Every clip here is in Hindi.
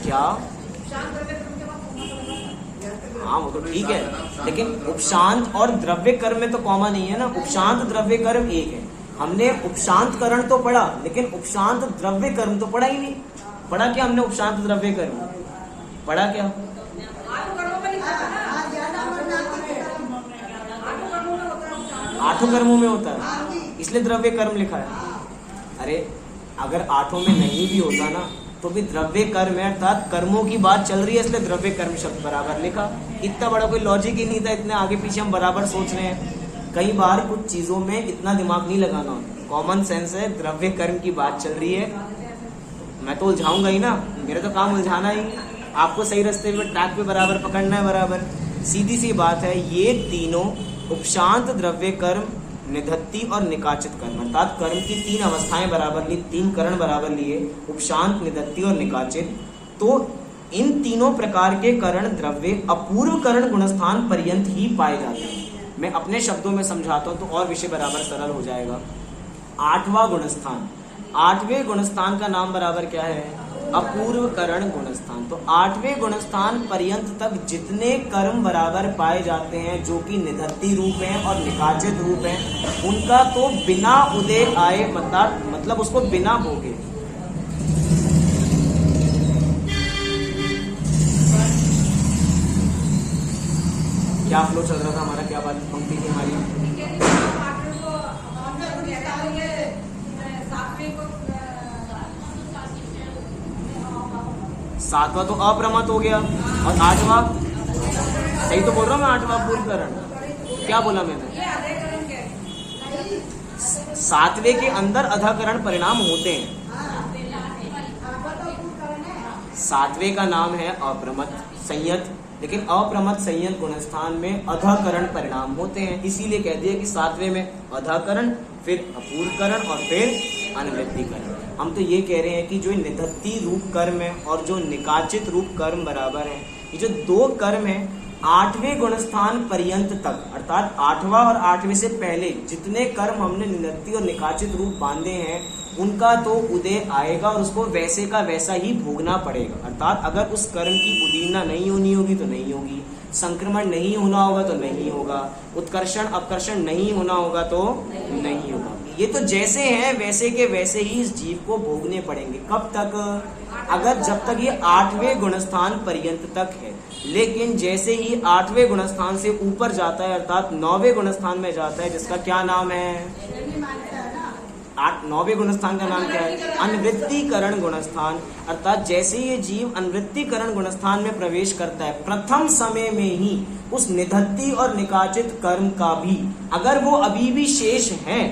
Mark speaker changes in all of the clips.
Speaker 1: क्या? हाँ वो तो ठीक है, लेकिन उपशांत और द्रव्य कर्म में तो कॉमा नहीं है ना। उपशांत द्रव्य कर्म एक है। हमने उपशांत करण तो पढ़ा, लेकिन उपशांत द्रव्य कर्म तो पढ़ा ही नहीं। पढ़ा क्या हमने? उपशांत द्रव्य कर्म पढ़ा क्या? आठों कर्मों में होता है, इसलिए द्रव्य कर्म लिखा है। अरे अगर आठों में नहीं भी होता ना तो भी द्रव्य कर्म है, अर्थात कर्मों की बात चल रही है, इसलिए द्रव्य कर्म शब्द बराबर लिखा। इतना बड़ा कोई लॉजिक ही नहीं था, इतने आगे पीछे हम बराबर सोच रहे हैं। कई बार कुछ चीजों में इतना दिमाग नहीं लगाना होता, कॉमन सेंस है। द्रव्य कर्म की बात चल रही है, मैं तो उलझाऊंगा ही ना, मेरा तो काम उलझाना ही। आपको सही रास्ते पे, ट्रैक पे बराबर पकड़ना है, बराबर सीधी सी बात है। ये तीनों उपशांत द्रव्य कर्म, निधत्ती और निकाचित कर्म, अर्थात कर्म की तीन अवस्थाएं बराबर ली, तीन करण बराबर लिए, उपशांत, निधत्ती और निकाचित। तो इन तीनों प्रकार के करण द्रव्य अपूर्व करण गुणस्थान पर्यंत ही पाए जाते हैं। मैं अपने शब्दों में समझाता हूं तो और विषय बराबर सरल हो जाएगा। आठवां गुणस्थान, आठवें गुणस्थान का नाम बराबर क्या है? अपूर्व करण गुणस्थान। तो आठवें गुणस्थान पर्यंत तक जितने कर्म बराबर पाए जाते हैं जो कि निधत्ती रूप हैं और निकाचित रूप हैं, उनका तो बिना उदय आए, मतलब उसको बिना भोगे, क्या फ्लो चल रहा था हमारा, क्या बात पंक्ति थी हमारी? सातवां तो अप्रमत हो गया, और आठवां, सही तो बोल रहा हूं मैं, आठवां पूर्व करण। क्या बोला मैंने? सातवें के अंदर अधाकरण परिणाम होते हैं। सातवें का नाम है अप्रमत संयत, लेकिन अप्रमत संयत गुणस्थान में अधाकरण परिणाम होते हैं, इसीलिए कह दिया कि सातवें में अधाकरण, फिर अपूर्वकरण और फिर अनवृत्तिकरण। हम तो ये कह रहे हैं कि जो निधत्ती रूप कर्म है और जो निकाचित रूप कर्म बराबर है, ये जो दो कर्म है आठवें गुणस्थान पर्यंत तक, अर्थात आठवां और आठवें से पहले जितने कर्म हमने निधत्ती और निकाचित रूप बांधे हैं, उनका तो उदय आएगा और उसको वैसे का वैसा ही भोगना पड़ेगा। अर्थात अगर उस कर्म की उदीरना नहीं होनी होगी तो नहीं होगी, संक्रमण नहीं होना होगा तो नहीं होगा, उत्कर्षण अपकर्षण नहीं होना होगा तो नहीं होगा। ये तो जैसे हैं वैसे के वैसे ही इस जीव को भोगने पड़ेंगे। कब तक? अगर जब तक ये आठवें गुणस्थान पर्यंत तक है। लेकिन जैसे ही आठवें गुणस्थान से ऊपर जाता है, अर्थात नौवें गुणस्थान में जाता है, जिसका क्या नाम है? नौवें गुणस्थान का नाम क्या है? अनवृत्तिकरण गुणस्थान। अर्थात जैसे ये जीव अनवृत्तिकरण गुणस्थान में प्रवेश करता है, प्रथम समय में ही उस निधत्ती और निकाचित कर्म का भी, अगर वो अभी भी शेष है,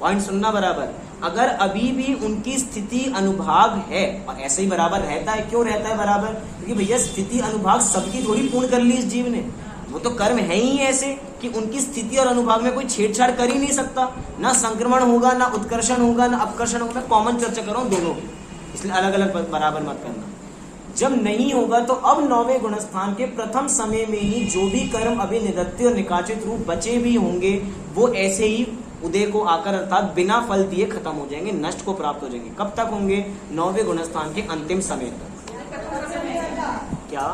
Speaker 1: पॉइंट सुनना बराबर, अगर अभी भी उनकी स्थिति अनुभाग है, और ऐसे ही बराबर रहता है। क्यों रहता है बराबर? क्योंकि भैया स्थिति अनुभाग सबकी थोड़ी पूर्ण कर ली इस जीव ने। वो तो कर्म है ही ऐसे कि उनकी स्थिति और अनुभाग में कोई छेड़छाड़ कर ही नहीं सकता। ना संक्रमण होगा, ना उत्कर्षण होगा, ना अपकर्षण होगा। मैं कॉमन चर्चा कर रहा हूँ दोनों की, इसलिए अलग अलग बराबर मत करना। जब नहीं होगा तो अब नौवें गुणस्थान के प्रथम समय में ही जो भी कर्म अभी निधत्ती और निकाचित रूप बचे भी होंगे, वो ऐसे ही उदय को आकर, अर्थात बिना फल दिए खत्म हो जाएंगे, नष्ट को प्राप्त हो जाएंगे। कब तक होंगे? नौवें गुणस्थान के अंतिम समय तक। क्या?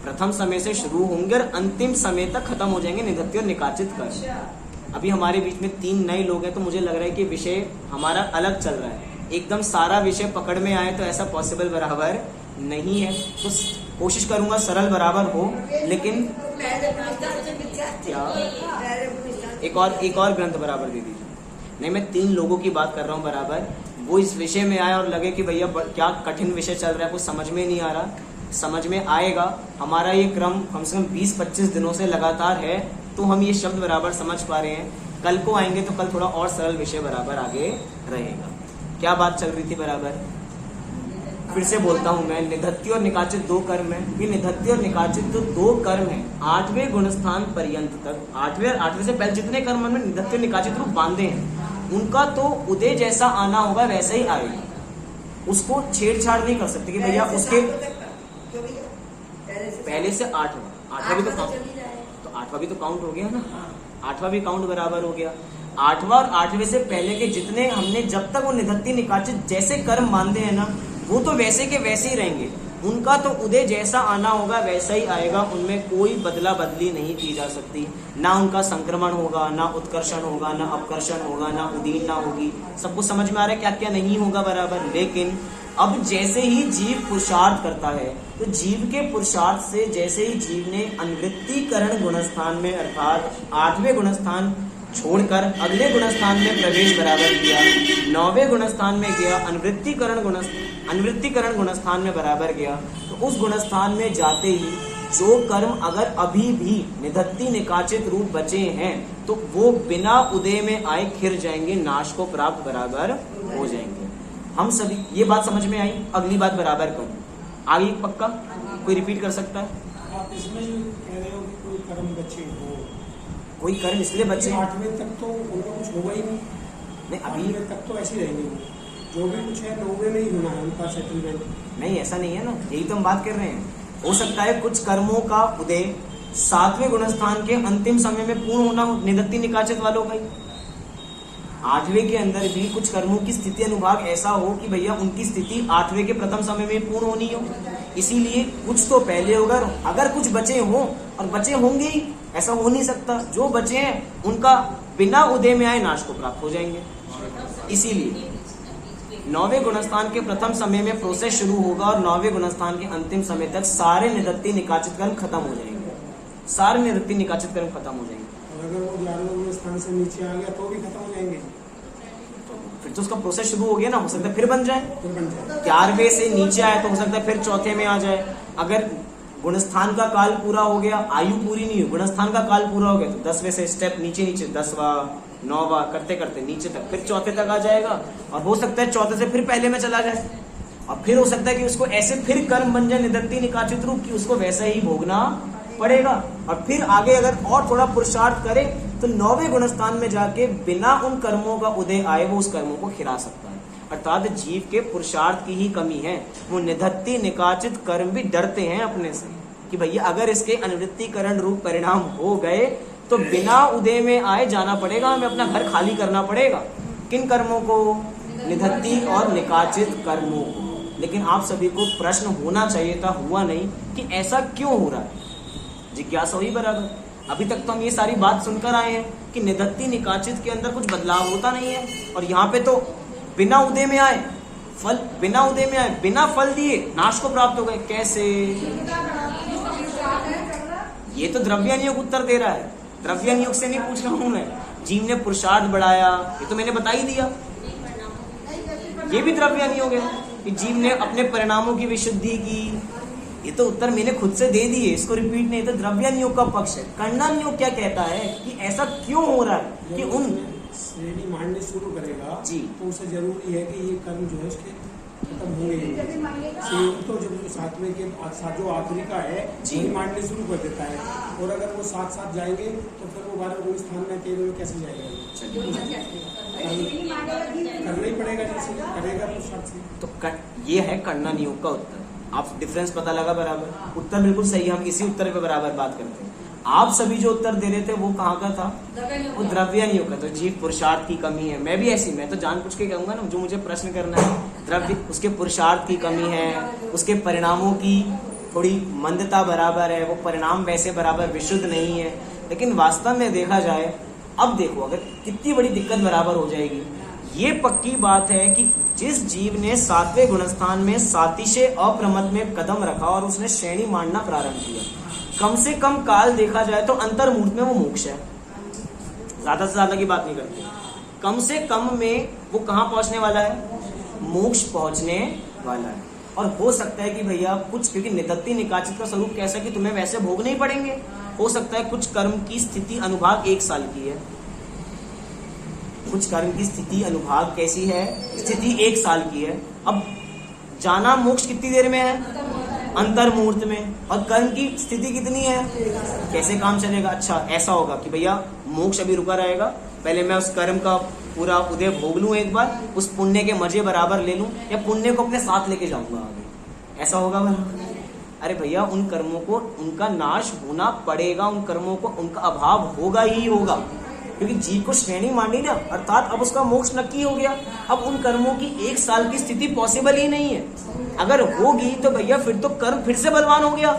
Speaker 1: प्रथम समय से शुरू होंगे और अंतिम समय तक खत्म हो जाएंगे निधत्ती और निकाचित कर्म। अभी हमारे बीच में 3 नए लोग हैं, तो मुझे लग रहा है कि विषय हमारा अलग चल रहा है। एकदम सारा विषय पकड़ में आए तो ऐसा पॉसिबल बराबर नहीं है, तो कोशिश करूंगा सरल बराबर हो। लेकिन क्या एक और ग्रंथ बराबर दे दीजिए। नहीं, मैं 3 लोगों की बात कर रहा हूँ बराबर, वो इस विषय में आए और लगे कि भैया क्या कठिन विषय चल रहा है, कुछ समझ में नहीं आ रहा। समझ में आएगा। हमारा ये क्रम कम से कम 20-25 दिनों से लगातार है, तो हम ये शब्द बराबर समझ पा रहे हैं। कल को आएंगे तो कल थोड़ा और सरल विषय बराबर आगे रहेगा। क्या बात चल रही थी बराबर? फिर से बोलता हूं मैं, निधत्ती और निकाचित 2 कर्म है। ये निधत्ती और निकाचित जो 2 कर्म है, 8वें गुणस्थान पर्यंत तक, 8वें से पहले जितने कर्म में निधत्ती और निकाचित रूप बांधे हैं, उनका तो उदय जैसा आना होगा वैसे ही आएगा। उसको छेड़छाड़ नहीं कर सकते कि भैया उसके पहले से 8वां भी तो काउंट, 8वां भी तो काउंट हो गया ना, 8वां भी काउंट बराबर हो गया। 8वां और 8वें से पहले के जितने हमने, जब तक वो निधत्ती निकाचित जैसे कर्म बांधे हैं ना, वो तो वैसे के वैसे ही रहेंगे। उनका तो उदय जैसा आना होगा वैसा ही आएगा, उनमें कोई बदला बदली नहीं की जा सकती। ना उनका संक्रमण होगा, ना उत्कर्षण होगा, ना अपकर्षण होगा, ना उदीन ना होगी। सबको समझ में आ रहा है क्या क्या नहीं होगा बराबर। लेकिन अब जैसे ही जीव पुरुषार्थ करता है तो जीव के पुरुषार्थ से जैसे ही जीव ने अनवृत्तिकरण गुणस्थान में अर्थात 8वें गुणस्थान छोड़कर अगले गुणस्थान में प्रवेश बराबर किया, 9वें गुणस्थान में गया, अनवृत्तिकरण गुणस्थान में बराबर गया, तो उस गुणस्थान में जाते ही जो कर्म अगर अभी भी निधत्ति निकाचित रूप बचे हैं तो वो बिना उदय में आए खिर जाएंगे, नाश को प्राप्त बराबर हो जाएंगे। हम सभी ये बात समझ में आई। अगली बात बराबर करो, आगे पक्का कोई रिपीट कर सकता है?
Speaker 2: आप इसमें जो कह रहे हो कि कोई कर्म बचे हो,
Speaker 1: कोई कर्म इसलिए बचे
Speaker 2: 8वें तक तो उनका कुछ होगा ही नहीं,
Speaker 1: अभी
Speaker 2: 8वें तक तो ऐसे ही रहेंगे वो, जो भी कुछ है 9वें में ही होना है उनका सेटलमेंट।
Speaker 1: नहीं, ऐसा नहीं है ना, यही तो हम बात कर रहे हैं। हो सकता है कुछ कर्मों का उदय 7वें गुणस्थान के अंतिम समय में पूर्ण होना हो, निधत्ति निकाचित वालों का ही। 8वें के अंदर भी कुछ कर्मों की स्थिति अनुभाग ऐसा हो कि भैया उनकी स्थिति 8वें के प्रथम समय में पूर्ण होनी हो, इसीलिए कुछ तो पहले होगा। अगर कुछ बचे हो, और बचे होंगे ही, ऐसा हो नहीं सकता, जो बचे हैं उनका बिना उदय में आए नाश को प्राप्त हो जाएंगे। इसीलिए 9वें गुणस्थान के प्रथम समय में प्रोसेस शुरू होगा और 9वें गुणस्थान के अंतिम समय तक सारे निधत्ति निकाचित कर्म खत्म हो जाएंगे, सारे निधत्ति निकाचित कर्म खत्म हो जाएंगे।
Speaker 2: और अगर वो 11वें गुणस्थान से नीचे आ गया तो भी खत्म हो जाएंगे,
Speaker 1: फिर तो उसका प्रोसेस शुरू हो गया ना, हो सकता है फिर बन जाए।
Speaker 2: फिर बन जाए
Speaker 1: 11वें से नीचे आए तो हो सकता है फिर चौथे में आ जाए। अगर गुणस्थान का काल पूरा हो गया, आयु पूरी नहीं हुई, गुणस्थान का काल पूरा हो गया तो 10वें से स्टेप नीचे नीचे 10वां 9वां करते करते नीचे तक फिर चौथे तक आ जाएगा। और हो सकता है चौथे से फिर पहले में चला जाए, और फिर हो सकता है कि उसको ऐसे फिर कर्म बन जाए निधत्ति निकाचित रूप की उसको वैसा ही भोगना पड़ेगा। और फिर आगे अगर और थोड़ा पुरुषार्थ करे तो 9वें गुणस्थान में जाके बिना उन कर्मों का उदय आए वो उस कर्मों को खिला सकता है। अर्थात जीव के पुरुषार्थ की ही कमी है, वो निधत्ति निकाचित कर्म भी डरते हैं अपने से कि भैया अगर इसके अनिवृत्तिकरण रूप परिणाम हो गए तो बिना उदय में आए जाना पड़ेगा, हमें अपना घर खाली करना पड़ेगा। किन कर्मों को? निधत्ति और निकाचित कर्मों को। लेकिन आप सभी को प्रश्न होना चाहिए था, हुआ नहीं कि ऐसा क्यों हो रहा है, जिज्ञासा हुई बराबर। अभी तक तो हम ये सारी बात सुनकर आए हैं कि निधत्ति निकाचित के अंदर कुछ बदलाव होता नहीं है, और यहाँ पे तो बिना उदय में आए फल, बिना उदय में आए बिना फल दिए नाश को प्राप्त हो गए। कैसे? ये तो द्रव्यानुयोग उत्तर दे रहा है, द्रव्यानुयोग से नहीं पूछ रहा हूं मैं। जीव ने पुरुषार्थ बढ़ाया, ये तो मैंने बता ही दिया, ये भी द्रव्यानुयोग है कि जीव ने अपने परिणामों की विशुद्धि की, ये तो उत्तर मैंने खुद से दे दिए, इसको रिपीट नहीं। तो द्रव्यानुयोग का पक्ष है। कर्णानुयोग क्या कहता है कि ऐसा क्यों हो रहा है कि उन
Speaker 2: श्रेणी मानने शुरू करेगा
Speaker 1: जी,
Speaker 2: तो उसे जरूरी है कि ये कर्म जो है उसके खत्म होंगे। तो जब 7वें के जो आखिरी का है वही मानने शुरू कर देता है, और अगर वो साथ साथ जाएंगे तो फिर वो 12वें गुणस्थान में 13वें में कैसे जाएगा? करना ही पड़ेगा, जैसे करेगा तो साथ से।
Speaker 1: तो ये है कर्णानुयोग का उत्तर। आप डिफरेंस पता लगा बराबर, उत्तर बिल्कुल सही है, हम इसी उत्तर पे बराबर बात करते हैं। आप सभी जो उत्तर दे रहे थे वो कहाँ का था? वो द्रव्यानुयोग का। तो जीव पुरुषार्थ की कमी है, मैं भी ऐसी, मैं तो जानबूझ के कहूंगा ना, जो मुझे प्रश्न करना है, द्रव्य उसके पुरुषार्थ की कमी है, उसके परिणामों की थोड़ी मंदता बराबर है, वो परिणाम वैसे बराबर विशुद्ध नहीं है। लेकिन वास्तव में देखा जाए, अब देखो अगर कितनी बड़ी दिक्कत बराबर हो जाएगी। ये पक्की बात है कि जिस जीव ने 7वें गुणस्थान में सातिशय अप्रमत में कदम रखा और उसने श्रेणी मानना प्रारंभ किया, कम से कम काल देखा जाए तो अंतर्मूर्त में वो मोक्ष है। ज्यादा से ज्यादा की बात नहीं करते, कम से कम में वो कहाँ पहुंचने वाला है? मोक्ष पहुंचने वाला है। और हो सकता है कि भैया कुछ, क्योंकि निधत्ति निकाचित का स्वरूप कैसा कि तुम्हें वैसे भोग नहीं पड़ेंगे, हो सकता है कुछ कर्म की स्थिति अनुभाग 1 साल की है, कुछ कर्म की स्थिति अनुभाग कैसी है? स्थिति 1 साल की है। अब जाना मोक्ष कितनी देर में है? अंतर्मूर्त में। और कर्म की स्थिति कितनी है? कैसे काम चलेगा? अच्छा ऐसा होगा कि भैया मोक्ष अभी रुका रहेगा, पहले मैं उस कर्म का पूरा उदय भोग लूं, एक बार उस पुण्य के मजे बराबर ले लूं, या पुण्य को अपने साथ लेके जाऊंगा आगे, ऐसा होगा भाई? अरे भैया उन कर्मों को, उनका नाश होना पड़ेगा, उन कर्मों को उनका अभाव होगा ही होगा, क्योंकि जीव को श्रेणी मान नहीं ना, अर्थात अब उसका मोक्ष नक्की हो गया। अब उन कर्मों की 1 साल की स्थिति पॉसिबल ही नहीं है। अगर होगी तो भैया फिर तो कर्म फिर से बलवान हो गया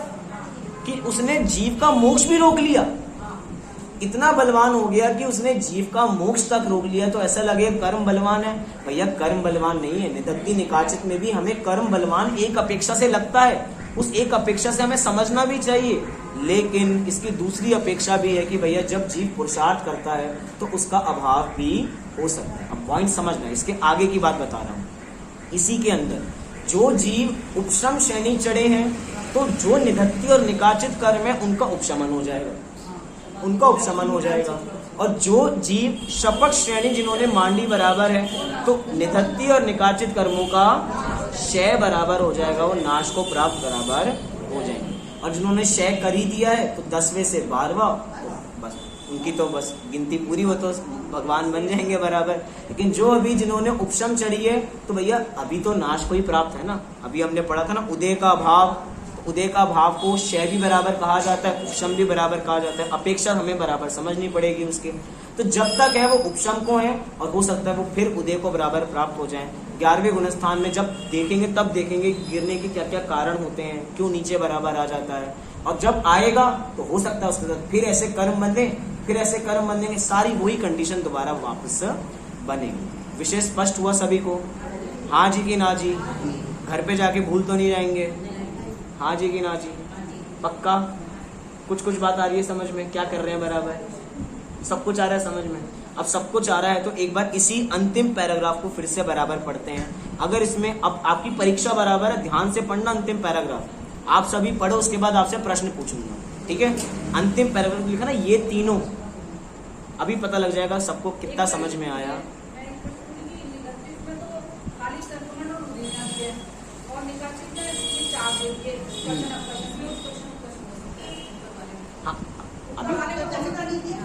Speaker 1: कि उसने जीव का मोक्ष भी रोक लिया। इतना बलवान हो गया कि उसने जीव का मोक्ष तक रोक लिया, तो ऐसा लगे कर्म बलवान है। भैया कर्म बलवान नहीं है। निधत्ति निकाचित में भी हमें कर्म बलवान एक अपेक्षा से लगता है, उस एक अपेक्षा से हमें समझना भी चाहिए। लेकिन इसकी दूसरी अपेक्षा भी है कि भैया जब जीव पुरुषार्थ करता है तो उसका अभाव भी हो सकता है। अब पॉइंट समझना है, इसके आगे की बात बता रहा हूं। इसी के अंदर जो जीव उपशम श्रेणी चढ़े हैं, तो जो निधत्ति और निकाचित कर्म है उनका उपशमन हो जाएगा, उनका उपशमन हो जाएगा। और जो जीव शपथ श्रेणी जिन्होंने मांडी बराबर है, तो निधत्ति और निकाचित कर्मों का क्षय बराबर हो जाएगा, वो नाश को प्राप्त बराबर हो जाएंगे। और जिन्होंने क्षय कर ही दिया है, तो 10वें से 12वां, बस उनकी तो बस गिनती पूरी हो तो भगवान बन जाएंगे बराबर। लेकिन जो अभी जिन्होंने उपशम चढ़ी है, तो भैया अभी तो नाश को ही प्राप्त है ना। अभी हमने पढ़ा था ना उदय का भाव, उदय का भाव को क्षय भी बराबर कहा जाता है, उपशम भी बराबर कहा जाता है। अपेक्षा हमें बराबर समझनी पड़ेगी उसके। तो जब तक है वो उपशम को है, और हो सकता है वो फिर उदय को बराबर प्राप्त हो जाए। 11वें गुणस्थान में जब देखेंगे तब देखेंगे गिरने के क्या क्या कारण होते हैं, क्यों नीचे बराबर आ जाता है। और जब आएगा तो हो सकता है उसके साथ फिर ऐसे कर्म बने, फिर ऐसे कर्म बनेंगे, सारी वही कंडीशन दोबारा वापस बनेगी। विषय स्पष्ट हुआ सभी को? हाँ जी कि ना जी? घर पे जाके भूल तो नहीं जाएंगे? हाँ जी कि ना जी? पक्का? कुछ बात आ रही है समझ में? क्या कर रहे हैं बराबर? सब कुछ आ रहा है समझ में? अब सब कुछ आ रहा है तो एक बार इसी अंतिम पैराग्राफ को फिर से बराबर पढ़ते हैं। अगर इसमें अब आपकी परीक्षा बराबर है, ध्यान से पढ़ना अंतिम पैराग्राफ। आप सभी पढ़ो, उसके बाद आपसे प्रश्न पूछूंगा, ठीक है? अंतिम पैराग्राफ लिखा ना, ये तीनों अभी पता लग जाएगा सबको कितना समझ में आया।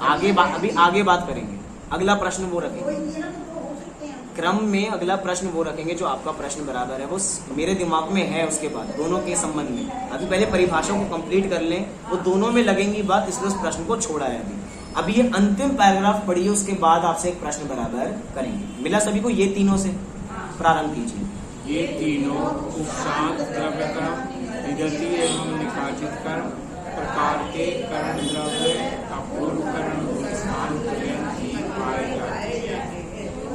Speaker 1: हाँ, अभी आगे बात करेंगे। अगला प्रश्न वो रखेंगे क्रम में, अगला प्रश्न वो रखेंगे जो आपका प्रश्न बराबर है, वो मेरे दिमाग में है। उसके बाद दोनों के संबंध में अभी पहले परिभाषा को कंप्लीट कर लें, वो दोनों में लगेंगी बात, इसलिए उस प्रश्न को छोड़ा है अभी ये अंतिम पैराग्राफ पढ़िए, उसके बाद आपसे एक प्रश्न बराबर करेंगे। मिला सभी को? ये तीनों से प्रारंभ कीजिए।
Speaker 3: ये तीनों उपशांत द्रव्य कर्म, निधत्ति एवं निकाचित कर्म प्रकार के करण द्रव्य अपूर्व करण स्थान पर्यंत ही पाए जाते हैं,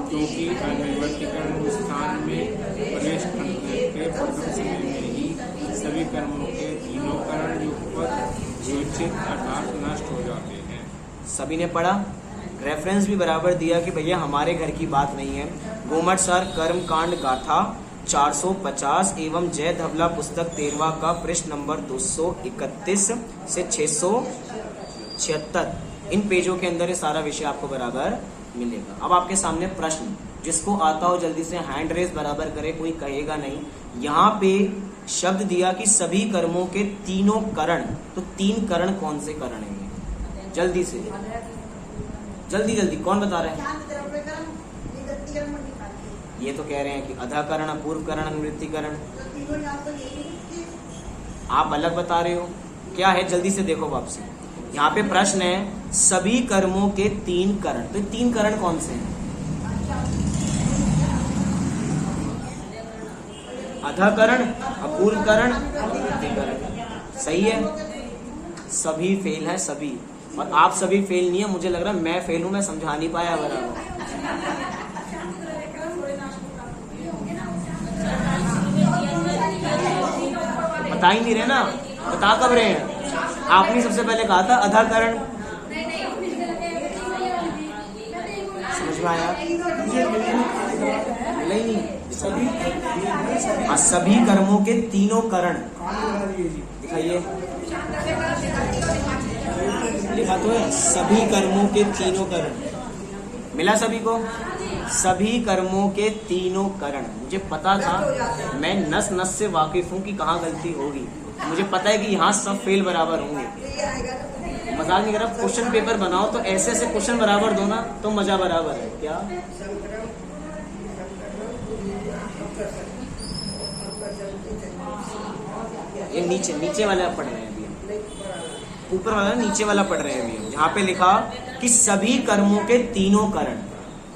Speaker 3: क्योंकि अनिवर्तिकरण स्थान में प्रवेश करने के प्रथम समय में ही सभी कर्मों के तीनों करण युगपत योचित अर्थात नष्ट हो जाते हैं।
Speaker 1: सभी ने पढ़ा? रेफरेंस भी बराबर दिया कि भैया हमारे घर की बात नहीं है। गोमट सर कर्म कांड गाथा 450 एवं जय धवला पुस्तक 13वां का पृष्ठ नंबर 231 से 676, इन पेजों के अंदर ये सारा विषय आपको बराबर मिलेगा। अब आपके सामने प्रश्न, जिसको आता हो जल्दी से हैंड रेस बराबर करे, कोई कहेगा नहीं। यहाँ पे शब्द दिया कि सभी कर्मों के तीनों करण, तो 3 करण कौन से करण हैं? जल्दी से, जल्दी कौन बता रहे हैं? ये तो कह रहे हैं कि अधाकरण, अपूर्वकरण, अनुवृत्तिकरण। आप अलग बता रहे हो, क्या है? जल्दी से देखो वापसी। यहाँ पे प्रश्न है सभी कर्मों के 3 करण, तो 3 करण कौन से हैं? अधाकरण, अपूर्वकरण, अनुवृत्तिकरण। सही है? सभी फेल है, सभी। और आप सभी फेल नहीं है, मुझे लग रहा है मैं फेल हूं, मैं समझा नहीं पाया बराबर। बता ही नहीं रहे ना, बता कब रहे हैं? आपने सबसे पहले कहा था अधाकरण। समझ में आया? नहीं, सभी कर्मों के तीनों करण दिखाइए। लिखा तो है सभी कर्मों के तीनों करण। मिला सभी को? सभी कर्मों के तीनों करण। मुझे पता था, मैं नस नस से वाकिफ हूँ कि कहाँ गलती होगी। मुझे पता है कि यहाँ सब फेल बराबर होंगे। मजाक नहीं कर रहा। क्वेश्चन पेपर बनाओ तो ऐसे ऐसे क्वेश्चन बराबर दो ना, तो मजा बराबर है। क्या ये नीचे वाला पढ़ रहे हैं अभी, ऊपर वाला नीचे वाला पढ़ रहे हैं अभी। यहाँ पे लिखा कि सभी कर्मों के तीनों करण।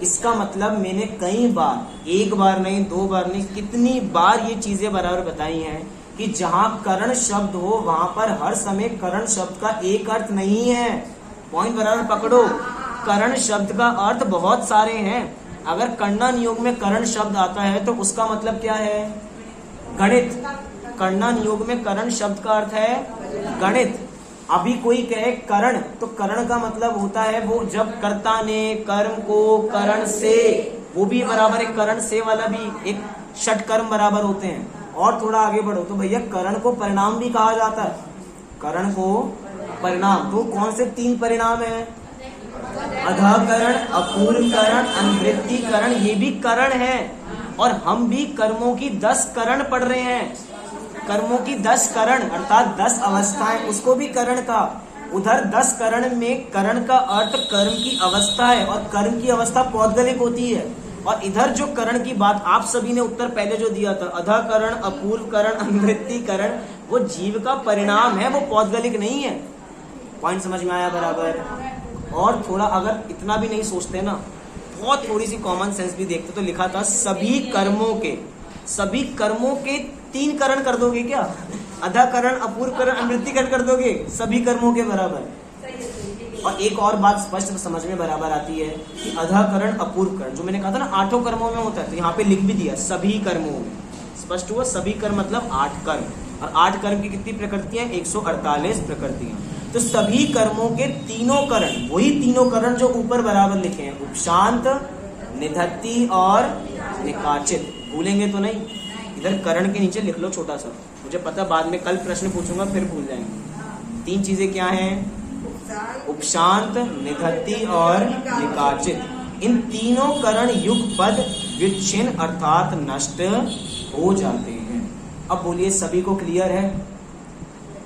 Speaker 1: इसका मतलब मैंने कई बार, एक बार नहीं, दो बार नहीं, कितनी बार ये चीजें बराबर बताई हैं कि जहां करण शब्द हो वहां पर हर समय करण शब्द का एक अर्थ नहीं है। पॉइंट बराबर पकड़ो। करण शब्द का अर्थ बहुत सारे हैं। अगर कर्णन योग में करण शब्द आता है तो उसका मतलब क्या है? गणित। कर्णन योग में करण शब्द का अर्थ है गणित। अभी कोई कहे करण, तो करण का मतलब होता है वो जब कर्ता ने कर्म को करण से, वो भी बराबर एक करण से वाला भी एक षट कर्म बराबर होते हैं। और थोड़ा आगे बढ़ो तो भैया करण को परिणाम भी कहा जाता है। करण को परिणाम, तो कौन से 3 परिणाम है? अधःकरण, अपूर्वकरण, अनुवृत्तिकरण, ये भी करण है। और हम भी कर्मों की 10 करण पढ़ रहे हैं। कर्मों की 10 करण अर्थात 10 अवस्थाएं, उसको भी करण का। उधर 10 करण में करण का अर्थ कर्म की अवस्था है और कर्म की अवस्था पौद्गलिक होती है। और इधर जो करण की बात आप सभी ने उत्तर पहले जो दिया था, अधःकरण, अपूर्वकरण, अनुवृत्तिकरण, वो जीव का परिणाम है, वो पौद्गलिक नहीं है। पॉइंट समझ में आया बराबर? और थोड़ा अगर इतना भी नहीं सोचते ना, बहुत थोड़ी सी कॉमन सेंस भी देखते तो लिखा था सभी कर्मों के 3 करण कर दोगे क्या? अधःकरण, अपूर्वकरण, अनुवृत्तिकरण कर दोगे सभी कर्मों के बराबर। और एक और बात स्पष्ट समझ में बराबर आती है कि अधःकरण, अपूर्वकरण, जो मैंने कहा था ना 8 कर्मों में होता है, तो यहाँ पे लिख भी दिया सभी कर्मों में। स्पष्ट हुआ? सभी कर्म मतलब 8 कर्म। और 8 कर्म की कितनी प्रकृतियां? 148 प्रकृतियां। तो सभी कर्मों के तीनों करण, वही तीनों करण जो ऊपर बराबर लिखे हैं, उपशांत, निधत्ति और निकाचित। भूलेंगे तो नहीं? इधर करण के नीचे लिख लो छोटा सा। मुझे पता बाद में कल प्रश्न पूछूंगा फिर भूल जाएंगे। 3 चीजें क्या हैं? उपशांत, निधत्ति और निकाचित। इन तीनों करण युगपद विच्छिन्न अर्थात नष्ट हो जाते हैं। अब बोलिए सभी को क्लियर है?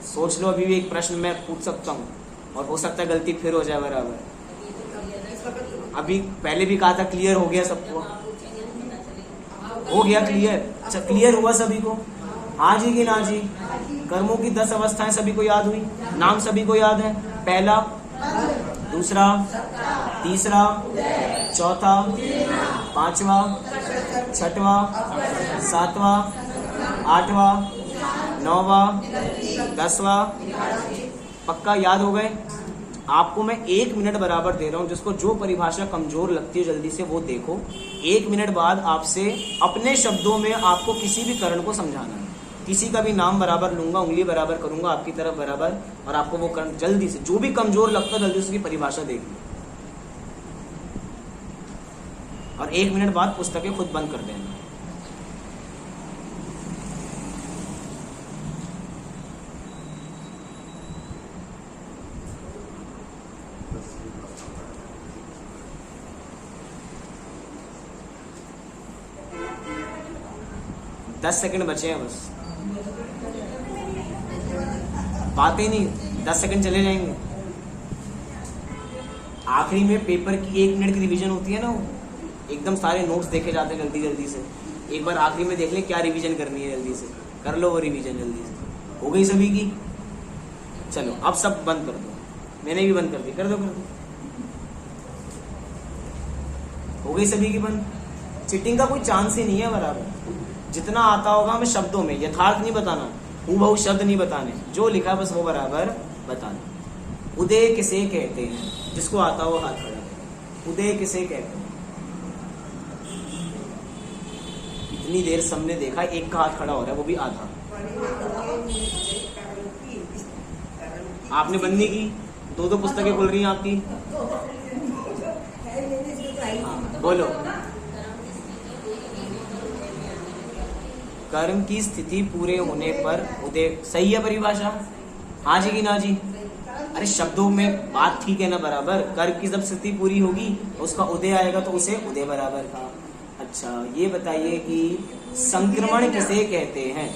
Speaker 1: सोच लो, अभी भी एक प्रश्न मैं पूछ सकता हूँ और हो सकता है गलती फिर हो जाए बराबर। अभी पहले भी कहा था क्लियर हो गया सबको? हो गया क्लियर? अच्छा, क्लियर हुआ सभी को? हाँ जी कि ना जी? कर्मों की 10 अवस्थाएं सभी को याद हुई? नाम सभी को याद है? पहला, दूसरा, तीसरा, चौथा, 5वां, 6वां, 7वां, 8वां, 9वां, 10वां। पक्का याद हो गए? आपको मैं 1 मिनट बराबर दे रहा हूं, जिसको जो परिभाषा कमजोर लगती है जल्दी से वो देखो। 1 मिनट बाद आपसे अपने शब्दों में आपको किसी भी करण को समझाना है। किसी का भी नाम बराबर लूंगा, उंगली बराबर करूंगा आपकी तरफ बराबर, और आपको वो करण जल्दी से, जो भी कमजोर लगता है जल्दी से उसकी परिभाषा देख लो। और 1 मिनट बाद पुस्तकें खुद बंद कर देना। दस सेकंड बचे हैं बस, बातें नहीं, 10 सेकंड चले जाएंगे। आखिरी में पेपर की 1 मिनट की रिवीजन होती है ना, वो एकदम सारे नोट्स देखे जाते हैं जल्दी जल्दी से। एक बार आखिरी में देख ले क्या रिवीजन करनी है, जल्दी से कर लो वो रिवीजन जल्दी से। हो गई सभी की? चलो अब सब बंद कर दो। मैंने भी बंद कर दी, कर दो कर दो। हो गई सभी की बंद? चीटिंग का कोई चांस ही नहीं है बराबर। जितना आता होगा हमें शब्दों में, यथार्थ नहीं बताना, हूबहू शब्द नहीं बताने, जो लिखा बस वो बराबर बताना। उदय किसे कहते हैं? जिसको आता हो हाथ खड़ा करें। उदय किसे कहते हैं? इतनी देर सबने देखा, एक का हाथ खड़ा हो रहा है, वो भी आधा। आपने बंद नहीं की? 2 पुस्तकें खुल रही हैं आपकी। हाँ, बोलो। कर्म की स्थिति पूरे होने पर उदय, सही है परिभाषा? हाँ जी कि ना जी? अरे शब्दों में बात ठीक है ना बराबर? कर्म की जब स्थिति पूरी होगी तो उसका उदय आएगा, तो उसे उदय बराबर का। अच्छा ये बताइए कि संक्रमण किसे कहते हैं?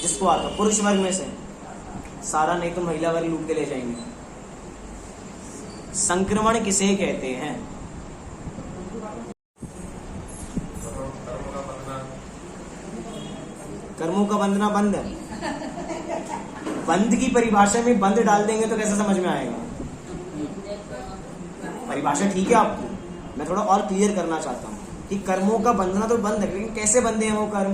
Speaker 1: जिसको आता पुरुष वर्ग में से, सारा नहीं तो महिला वर्ग लूट के ले जाएंगे। संक्रमण किसे कहते हैं? कर्मों का बंधना बंद है। बंद की परिभाषा में बंद डाल देंगे तो कैसे समझ में आएगा? परिभाषा ठीक है आपकी, मैं थोड़ा और क्लियर करना चाहता हूँ कि कर्मों का बंधना तो बंद है, लेकिन कैसे बंधे हैं वो कर्म?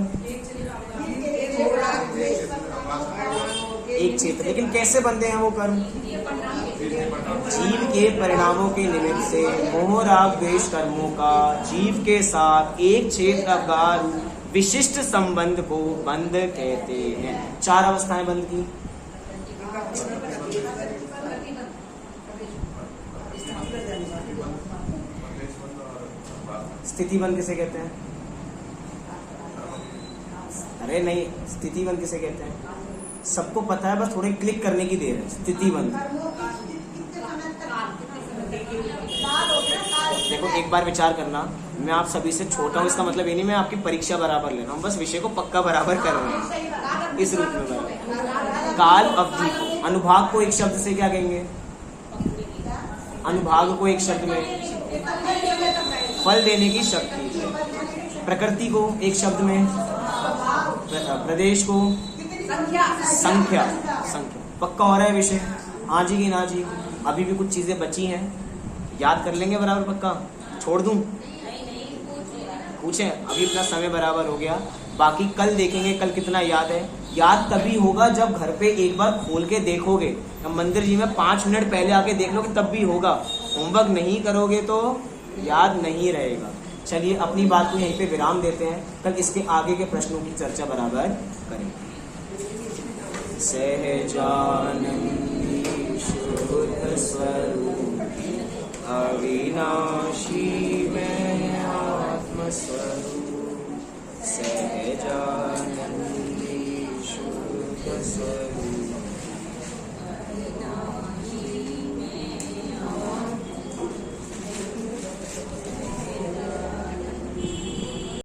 Speaker 1: एक क्षेत्र, लेकिन कैसे बंधे हैं वो कर्म? जीव के परिणामों के निमित्त से मोह राग द्वेष कर्मों का जीव के साथ एक क्षेत्राकार विशिष्ट संबंध को बंध कहते हैं। 4 अवस्थाएं बंध की। स्थिति बंध किसे कहते हैं? अरे नहीं, स्थिति बंध किसे कहते हैं? सबको पता है, बस थोड़े क्लिक करने की देर है। स्थिति बंध, देखो एक बार विचार करना, मैं आप सभी से छोटा हूँ, इसका मतलब ये नहीं मैं आपकी परीक्षा बराबर ले रहा हूँ, बस विषय को पक्का बराबर कर रहे हैं इस रूप में बराबर। काल अवधि को, अनुभाग को एक शब्द से क्या कहेंगे? अनुभाग को एक शब्द में फल देने की शक्ति, प्रकृति को एक शब्द में, प्रदेश को संख्या। पक्का हो रहा है विषय? हाँ जी कि ना जी? अभी भी कुछ चीजें बची हैं, याद कर लेंगे बराबर? पक्का? छोड़ दूं? पूछें? अभी अपना समय बराबर हो गया, बाकी कल देखेंगे कल कितना याद है। याद तभी होगा जब घर पे एक बार खोल के देखोगे, जब मंदिर जी में 5 मिनट पहले आके देख लोगे तब भी होगा। होमवर्क नहीं करोगे तो याद नहीं रहेगा। चलिए अपनी बात को यहीं पे विराम देते हैं, कल इसके आगे के प्रश्नों की चर्चा बराबर करेंगे। सहजानंदी शुद्ध स्वरूप अविनाशी में आत्म स्वरूप।